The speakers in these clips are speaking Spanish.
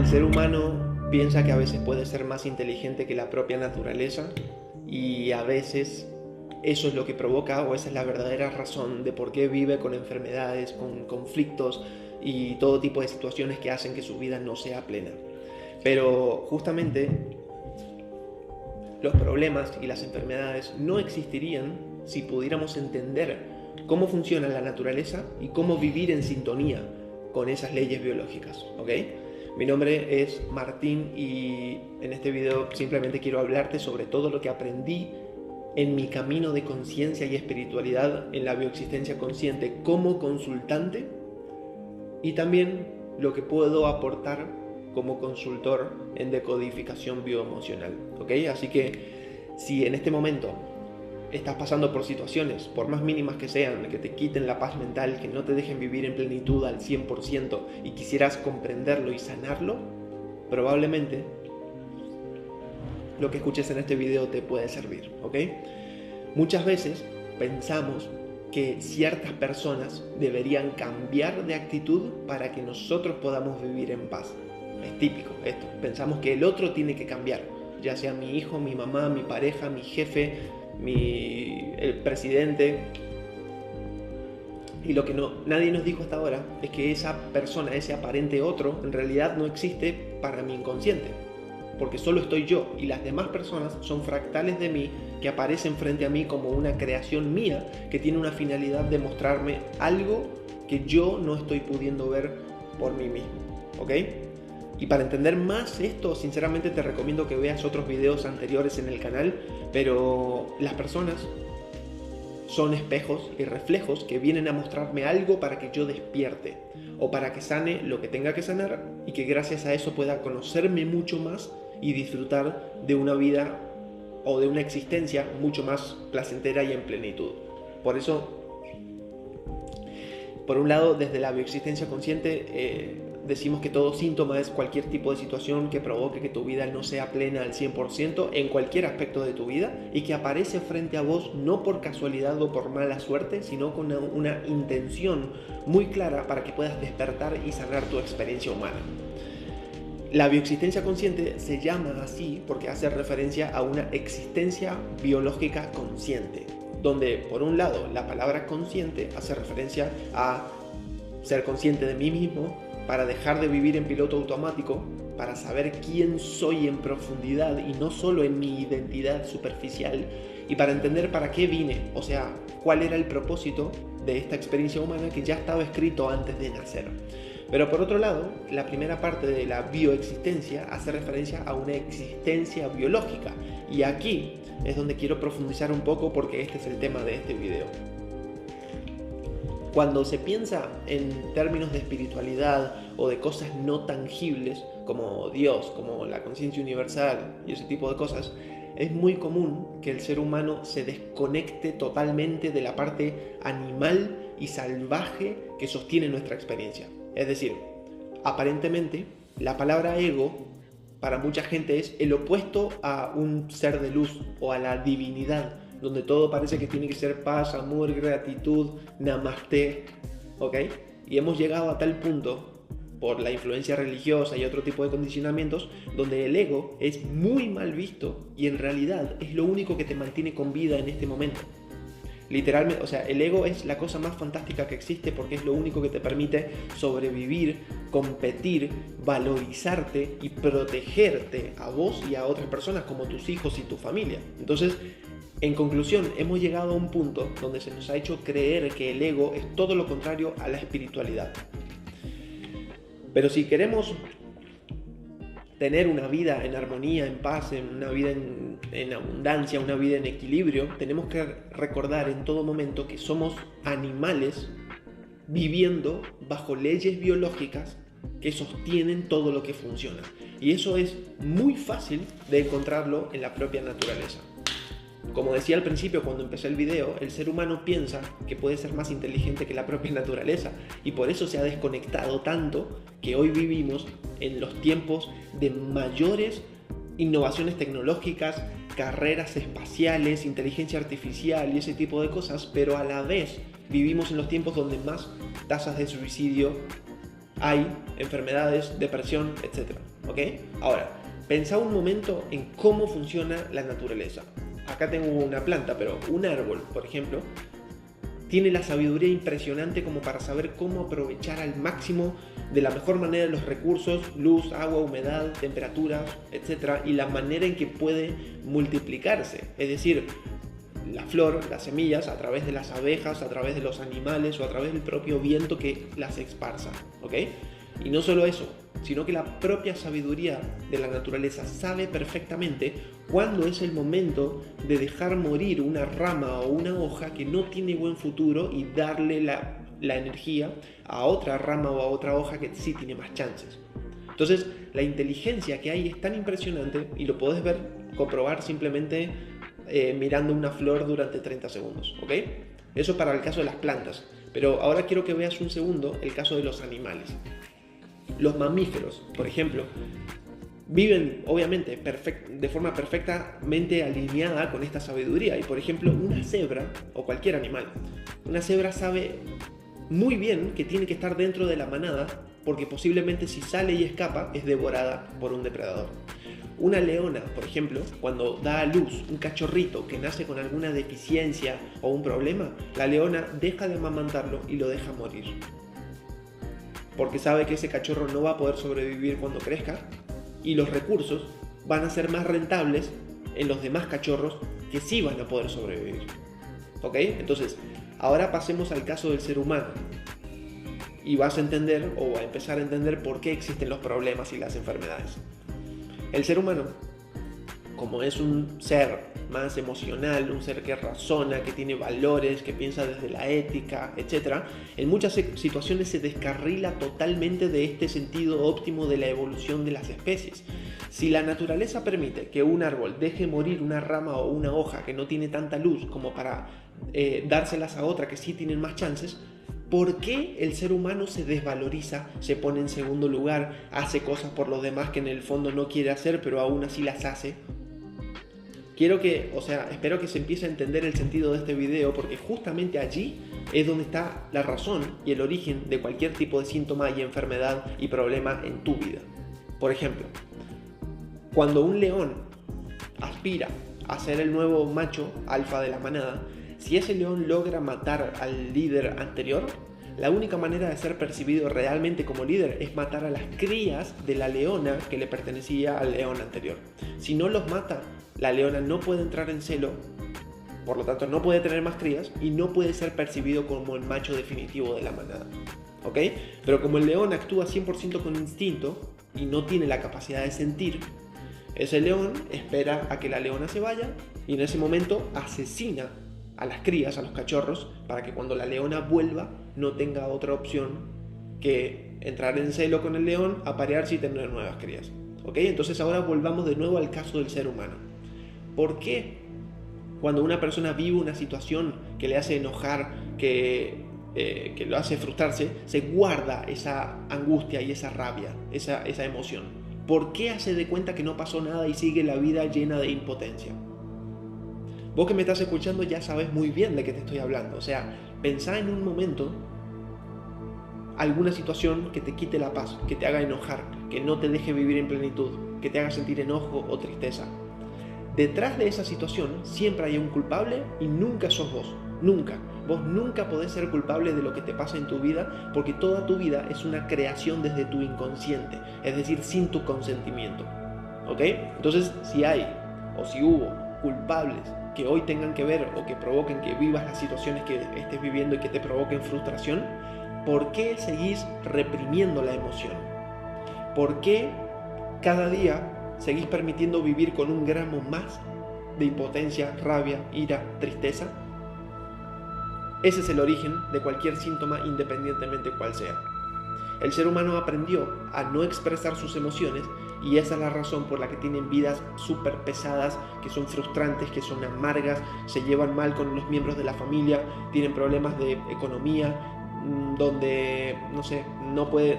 El ser humano piensa que a veces puede ser más inteligente que la propia naturaleza y a veces eso es lo que provoca, o esa es la verdadera razón de por qué vive con enfermedades, con conflictos y todo tipo de situaciones que hacen que su vida no sea plena. Pero justamente los problemas y las enfermedades no existirían si pudiéramos entender cómo funciona la naturaleza y cómo vivir en sintonía con esas leyes biológicas, ¿ok? Mi nombre es Martín y en este video simplemente quiero hablarte sobre todo lo que aprendí en mi camino de conciencia y espiritualidad en la bioexistencia consciente como consultante y también lo que puedo aportar como consultor en decodificación bioemocional, ¿ok? Así que si en este momento estás pasando por situaciones, por más mínimas que sean, que te quiten la paz mental, que no te dejen vivir en plenitud al 100% y quisieras comprenderlo y sanarlo, probablemente lo que escuches en este video te puede servir, ¿ok? Muchas veces pensamos que ciertas personas deberían cambiar de actitud para que nosotros podamos vivir en paz. Es típico esto. Pensamos que el otro tiene que cambiar, ya sea mi hijo, mi mamá, mi pareja, mi jefe, el presidente. Y lo que nadie nos dijo hasta ahora es que esa persona, ese aparente otro, en realidad no existe para mi inconsciente. Porque solo estoy yo y las demás personas son fractales de mí que aparecen frente a mí como una creación mía que tiene una finalidad de mostrarme algo que yo no estoy pudiendo ver por mí mismo, ¿ok? Y para entender más esto, sinceramente te recomiendo que veas otros videos anteriores en el canal, pero las personas son espejos y reflejos que vienen a mostrarme algo para que yo despierte o para que sane lo que tenga que sanar y que gracias a eso pueda conocerme mucho más y disfrutar de una vida o de una existencia mucho más placentera y en plenitud. Por eso, por un lado, desde la bioexistencia consciente decimos que todo síntoma es cualquier tipo de situación que provoque que tu vida no sea plena al 100% en cualquier aspecto de tu vida y que aparece frente a vos no por casualidad o por mala suerte, sino con una intención muy clara para que puedas despertar y sanar tu experiencia humana. La bioexistencia consciente se llama así porque hace referencia a una existencia biológica consciente, donde por un lado la palabra consciente hace referencia a ser consciente de mí mismo, para dejar de vivir en piloto automático, para saber quién soy en profundidad y no solo en mi identidad superficial, y para entender para qué vine, o sea, cuál era el propósito de esta experiencia humana que ya estaba escrito antes de nacer. Pero por otro lado, la primera parte de la bioexistencia hace referencia a una existencia biológica, y aquí es donde quiero profundizar un poco porque este es el tema de este video. Cuando se piensa en términos de espiritualidad o de cosas no tangibles como Dios, como la conciencia universal y ese tipo de cosas, es muy común que el ser humano se desconecte totalmente de la parte animal y salvaje que sostiene nuestra experiencia. Es decir, aparentemente la palabra ego para mucha gente es el opuesto a un ser de luz o a la divinidad, donde todo parece que tiene que ser paz, amor, gratitud, namaste, ¿ok? Y hemos llegado a tal punto, por la influencia religiosa y otro tipo de condicionamientos, donde el ego es muy mal visto y en realidad es lo único que te mantiene con vida en este momento. Literalmente, o sea, el ego es la cosa más fantástica que existe porque es lo único que te permite sobrevivir, competir, valorizarte y protegerte a vos y a otras personas como tus hijos y tu familia. Entonces, en conclusión, hemos llegado a un punto donde se nos ha hecho creer que el ego es todo lo contrario a la espiritualidad. Pero si queremos tener una vida en armonía, en paz, una vida en abundancia, una vida en equilibrio, tenemos que recordar en todo momento que somos animales viviendo bajo leyes biológicas que sostienen todo lo que funciona. Y eso es muy fácil de encontrarlo en la propia naturaleza. Como decía al principio cuando empecé el video, el ser humano piensa que puede ser más inteligente que la propia naturaleza y por eso se ha desconectado tanto que hoy vivimos en los tiempos de mayores innovaciones tecnológicas, carreras espaciales, inteligencia artificial y ese tipo de cosas, pero a la vez vivimos en los tiempos donde más tasas de suicidio hay enfermedades, depresión, etc. ¿Ok? Ahora, pensá un momento en cómo funciona la naturaleza. Acá tengo una planta, pero un árbol, por ejemplo, tiene la sabiduría impresionante como para saber cómo aprovechar al máximo de la mejor manera los recursos, luz, agua, humedad, temperaturas, etc. Y la manera en que puede multiplicarse. Es decir, la flor, las semillas, a través de las abejas, a través de los animales o a través del propio viento que las esparza. ¿Ok? Y no solo eso, sino que la propia sabiduría de la naturaleza sabe perfectamente cuándo es el momento de dejar morir una rama o una hoja que no tiene buen futuro y darle la energía a otra rama o a otra hoja que sí tiene más chances. Entonces, la inteligencia que hay es tan impresionante y lo podés comprobar simplemente mirando una flor durante 30 segundos, ¿ok? Eso para el caso de las plantas. Pero ahora quiero que veas un segundo el caso de los animales. Los mamíferos, por ejemplo, viven obviamente de forma perfectamente alineada con esta sabiduría. Y por ejemplo, una cebra o cualquier animal, una cebra sabe muy bien que tiene que estar dentro de la manada porque posiblemente si sale y escapa es devorada por un depredador. Una leona, por ejemplo, cuando da a luz un cachorrito que nace con alguna deficiencia o un problema, la leona deja de amamantarlo y lo deja morir. Porque sabe que ese cachorro no va a poder sobrevivir cuando crezca y los recursos van a ser más rentables en los demás cachorros que sí van a poder sobrevivir. ¿Ok? Entonces, ahora pasemos al caso del ser humano y vas a entender o a empezar a entender por qué existen los problemas y las enfermedades. El ser humano, como es un ser más emocional, un ser que razona, que tiene valores, que piensa desde la ética, etc., en muchas situaciones se descarrila totalmente de este sentido óptimo de la evolución de las especies. Si la naturaleza permite que un árbol deje morir una rama o una hoja que no tiene tanta luz como para dárselas a otra que sí tienen más chances, ¿por qué el ser humano se desvaloriza, se pone en segundo lugar, hace cosas por los demás que en el fondo no quiere hacer, pero aún así las hace? Espero que se empiece a entender el sentido de este video, porque justamente allí es donde está la razón y el origen de cualquier tipo de síntoma y enfermedad y problema en tu vida. Por ejemplo, cuando un león aspira a ser el nuevo macho alfa de la manada, si ese león logra matar al líder anterior, la única manera de ser percibido realmente como líder es matar a las crías de la leona que le pertenecía al león anterior. Si no los mata, la leona no puede entrar en celo, por lo tanto no puede tener más crías y no puede ser percibido como el macho definitivo de la manada. ¿Ok? Pero como el león actúa 100% con instinto y no tiene la capacidad de sentir, ese león espera a que la leona se vaya y en ese momento asesina a las crías, a los cachorros, para que cuando la leona vuelva no tenga otra opción que entrar en celo con el león, aparearse y tener nuevas crías. ¿Ok? Entonces ahora volvamos de nuevo al caso del ser humano. ¿Por qué cuando una persona vive una situación que le hace enojar, que lo hace frustrarse, se guarda esa angustia y esa rabia, esa emoción? ¿Por qué hace de cuenta que no pasó nada y sigue la vida llena de impotencia? Vos que me estás escuchando ya sabes muy bien de qué te estoy hablando. O sea, pensá en un momento alguna situación que te quite la paz, que te haga enojar, que no te deje vivir en plenitud, que te haga sentir enojo o tristeza. Detrás de esa situación siempre hay un culpable y nunca sos vos. Nunca. Vos nunca podés ser culpable de lo que te pasa en tu vida porque toda tu vida es una creación desde tu inconsciente, es decir, sin tu consentimiento. ¿Ok? Entonces, si hay o si hubo culpables que hoy tengan que ver o que provoquen que vivas las situaciones que estés viviendo y que te provoquen frustración, ¿por qué seguís reprimiendo la emoción? ¿Por qué cada día seguís permitiendo vivir con un gramo más de impotencia, rabia, ira, tristeza? Ese es el origen de cualquier síntoma, independientemente cuál sea. El ser humano aprendió a no expresar sus emociones y esa es la razón por la que tienen vidas súper pesadas, que son frustrantes, que son amargas, se llevan mal con los miembros de la familia, tienen problemas de economía, donde,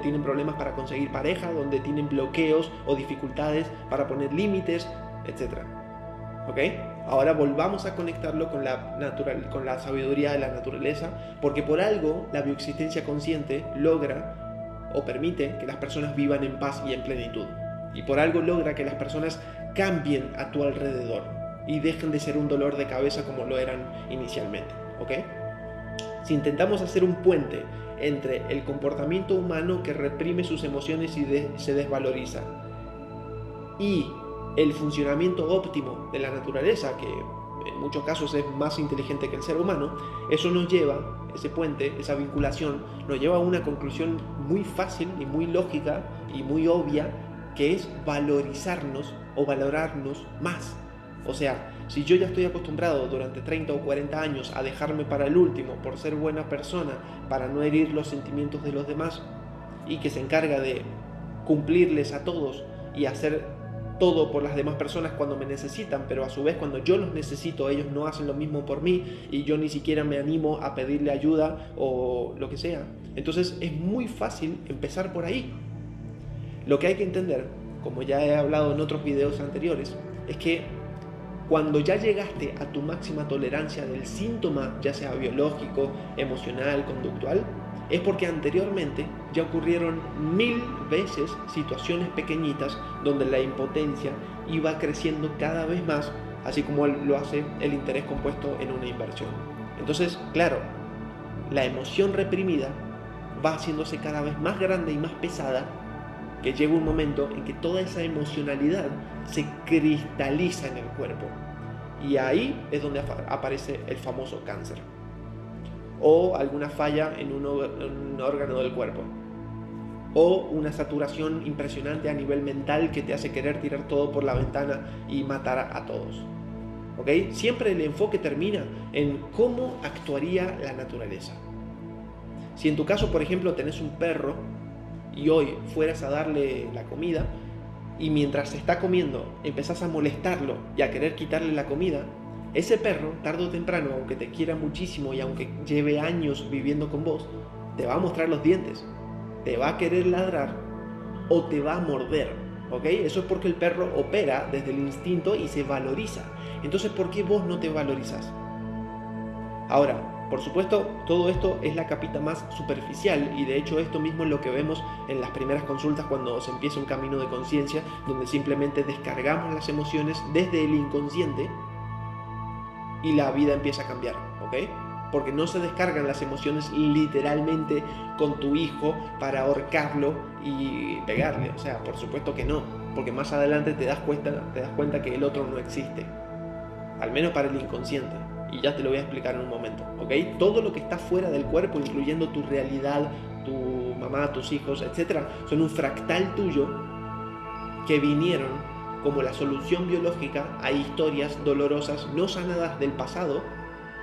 tienen problemas para conseguir pareja, donde tienen bloqueos o dificultades para poner límites, etc. ¿Ok? Ahora volvamos a conectarlo con la sabiduría de la naturaleza, porque por algo la bioexistencia consciente logra o permite que las personas vivan en paz y en plenitud. Y por algo logra que las personas cambien a tu alrededor y dejen de ser un dolor de cabeza como lo eran inicialmente, ¿ok? Si intentamos hacer un puente entre el comportamiento humano que reprime sus emociones y se desvaloriza y el funcionamiento óptimo de la naturaleza, que en muchos casos es más inteligente que el ser humano, eso nos lleva, ese puente, esa vinculación, nos lleva a una conclusión muy fácil y muy lógica y muy obvia, que es valorizarnos o valorarnos más. O sea, si yo ya estoy acostumbrado durante 30 o 40 años a dejarme para el último por ser buena persona, para no herir los sentimientos de los demás, y que se encarga de cumplirles a todos y hacer todo por las demás personas cuando me necesitan, pero a su vez cuando yo los necesito ellos no hacen lo mismo por mí y yo ni siquiera me animo a pedirle ayuda o lo que sea. Entonces es muy fácil empezar por ahí. Lo que hay que entender, como ya he hablado en otros videos anteriores, es que cuando ya llegaste a tu máxima tolerancia del síntoma, ya sea biológico, emocional, conductual, es porque anteriormente ya ocurrieron 1000 veces situaciones pequeñitas donde la impotencia iba creciendo cada vez más, así como lo hace el interés compuesto en una inversión. Entonces, claro, la emoción reprimida va haciéndose cada vez más grande y más pesada, que llega un momento en que toda esa emocionalidad se cristaliza en el cuerpo. Y ahí es donde aparece el famoso cáncer. O alguna falla en un órgano del cuerpo. O una saturación impresionante a nivel mental que te hace querer tirar todo por la ventana y matar a todos. ¿Ok? Siempre el enfoque termina en cómo actuaría la naturaleza. Si en tu caso, por ejemplo, tenés un perro y hoy fueras a darle la comida y mientras se está comiendo empezás a molestarlo y a querer quitarle la comida, ese perro, tarde o temprano, aunque te quiera muchísimo y aunque lleve años viviendo con vos, te va a mostrar los dientes, te va a querer ladrar o te va a morder, ¿ok? Eso es porque el perro opera desde el instinto y se valoriza. Entonces, ¿por qué vos no te valorizás? Ahora, por supuesto, todo esto es la capita más superficial y de hecho esto mismo es lo que vemos en las primeras consultas cuando se empieza un camino de conciencia, donde simplemente descargamos las emociones desde el inconsciente y la vida empieza a cambiar, ¿ok? Porque no se descargan las emociones literalmente con tu hijo para ahorcarlo y pegarle, o sea, por supuesto que no, porque más adelante te das cuenta que el otro no existe, al menos para el inconsciente. Y ya te lo voy a explicar en un momento, ¿ok? Todo lo que está fuera del cuerpo, incluyendo tu realidad, tu mamá, tus hijos, etc., son un fractal tuyo que vinieron como la solución biológica a historias dolorosas no sanadas del pasado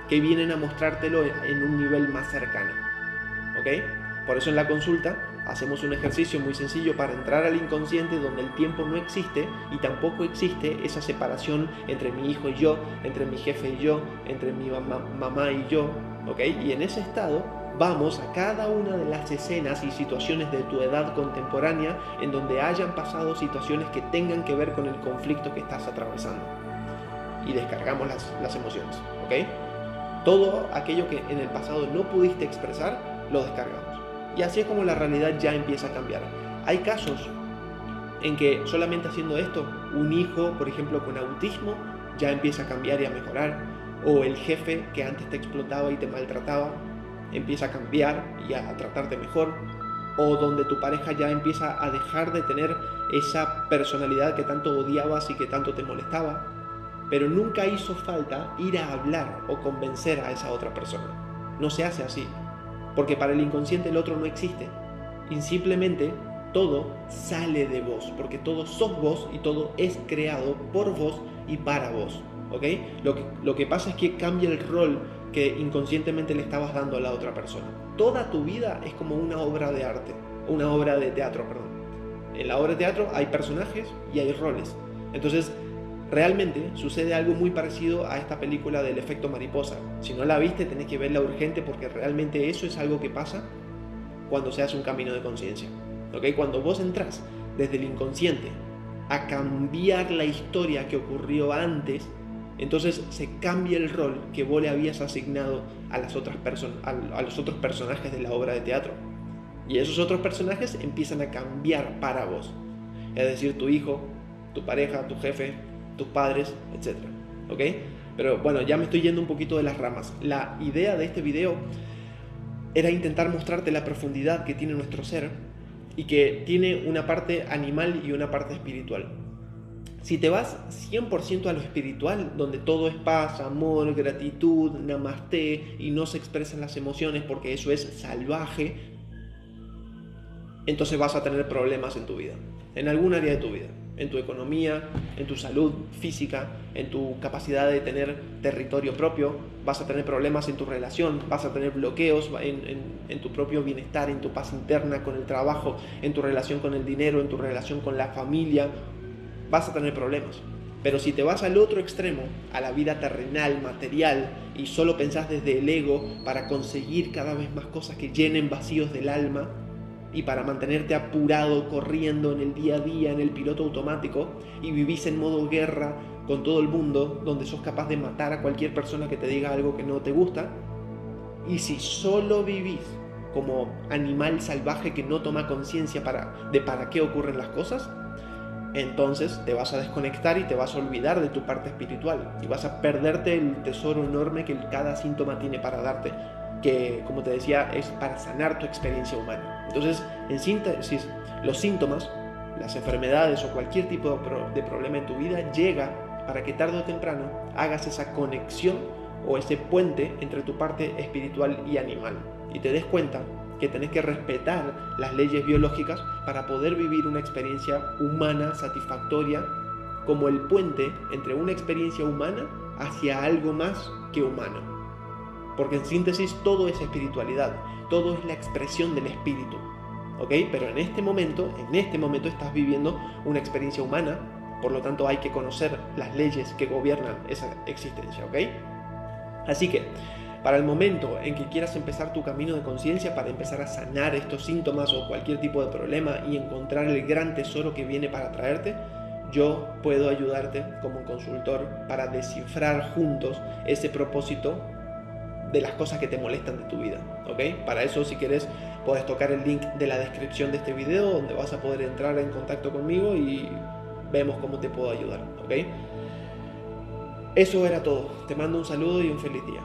que vienen a mostrártelo en un nivel más cercano, ¿ok? Por eso en la consulta hacemos un ejercicio muy sencillo para entrar al inconsciente donde el tiempo no existe y tampoco existe esa separación entre mi hijo y yo, entre mi jefe y yo, entre mi mamá y yo, ¿ok? Y en ese estado vamos a cada una de las escenas y situaciones de tu edad contemporánea en donde hayan pasado situaciones que tengan que ver con el conflicto que estás atravesando y descargamos las emociones, ¿ok? Todo aquello que en el pasado no pudiste expresar, lo descargamos. Y así es como la realidad ya empieza a cambiar. Hay casos en que solamente haciendo esto, un hijo, por ejemplo, con autismo, ya empieza a cambiar y a mejorar. O el jefe que antes te explotaba y te maltrataba, empieza a cambiar y a tratarte mejor. O donde tu pareja ya empieza a dejar de tener esa personalidad que tanto odiabas y que tanto te molestaba. Pero nunca hizo falta ir a hablar o convencer a esa otra persona. No se hace así. Porque para el inconsciente el otro no existe. Y simplemente todo sale de vos. Porque todo sos vos y todo es creado por vos y para vos. ¿Ok? Lo que pasa es que cambia el rol que inconscientemente le estabas dando a la otra persona. Toda tu vida es como una obra de arte. Una obra de teatro, perdón. En la obra de teatro hay personajes y hay roles. Entonces, realmente sucede algo muy parecido a esta película del efecto mariposa. Si no la viste, tenés que verla urgente porque realmente eso es algo que pasa cuando se hace un camino de conciencia. ¿Okay? Cuando vos entrás desde el inconsciente a cambiar la historia que ocurrió antes, entonces se cambia el rol que vos le habías asignado a los otros personajes de la obra de teatro. Y esos otros personajes empiezan a cambiar para vos. Es decir, tu hijo, tu pareja, tu jefe, tus padres, etc. ¿Ok? Pero bueno, ya me estoy yendo un poquito de las ramas. La idea de este video era intentar mostrarte la profundidad que tiene nuestro ser y que tiene una parte animal y una parte espiritual. Si te vas 100% a lo espiritual, donde todo es paz, amor, gratitud, namaste y no se expresan las emociones porque eso es salvaje, entonces vas a tener problemas en tu vida, en algún área de tu vida, en tu economía, en tu salud física, en tu capacidad de tener territorio propio, vas a tener problemas en tu relación, vas a tener bloqueos en tu propio bienestar, en tu paz interna, con el trabajo, en tu relación con el dinero, en tu relación con la familia, vas a tener problemas. Pero si te vas al otro extremo, a la vida terrenal, material, y solo pensás desde el ego para conseguir cada vez más cosas que llenen vacíos del alma, y para mantenerte apurado, corriendo en el día a día, en el piloto automático, y vivís en modo guerra con todo el mundo, donde sos capaz de matar a cualquier persona que te diga algo que no te gusta, y si solo vivís como animal salvaje que no toma conciencia de para qué ocurren las cosas, entonces te vas a desconectar y te vas a olvidar de tu parte espiritual y vas a perderte el tesoro enorme que cada síntoma tiene para darte, que, como te decía, es para sanar tu experiencia humana. Entonces, en síntesis, los síntomas, las enfermedades o cualquier tipo de problema en tu vida llega para que tarde o temprano hagas esa conexión o ese puente entre tu parte espiritual y animal y te des cuenta que tenés que respetar las leyes biológicas para poder vivir una experiencia humana satisfactoria como el puente entre una experiencia humana hacia algo más que humano. Porque en síntesis todo es espiritualidad, todo es la expresión del espíritu, ¿ok? Pero en este momento estás viviendo una experiencia humana, por lo tanto hay que conocer las leyes que gobiernan esa existencia, ¿ok? Así que, para el momento en que quieras empezar tu camino de conciencia, para empezar a sanar estos síntomas o cualquier tipo de problema y encontrar el gran tesoro que viene para traerte, yo puedo ayudarte como un consultor para descifrar juntos ese propósito de las cosas que te molestan de tu vida, ¿ok? Para eso, si quieres, puedes tocar el link de la descripción de este video, donde vas a poder entrar en contacto conmigo y vemos cómo te puedo ayudar, ¿ok? Eso era todo. Te mando un saludo y un feliz día.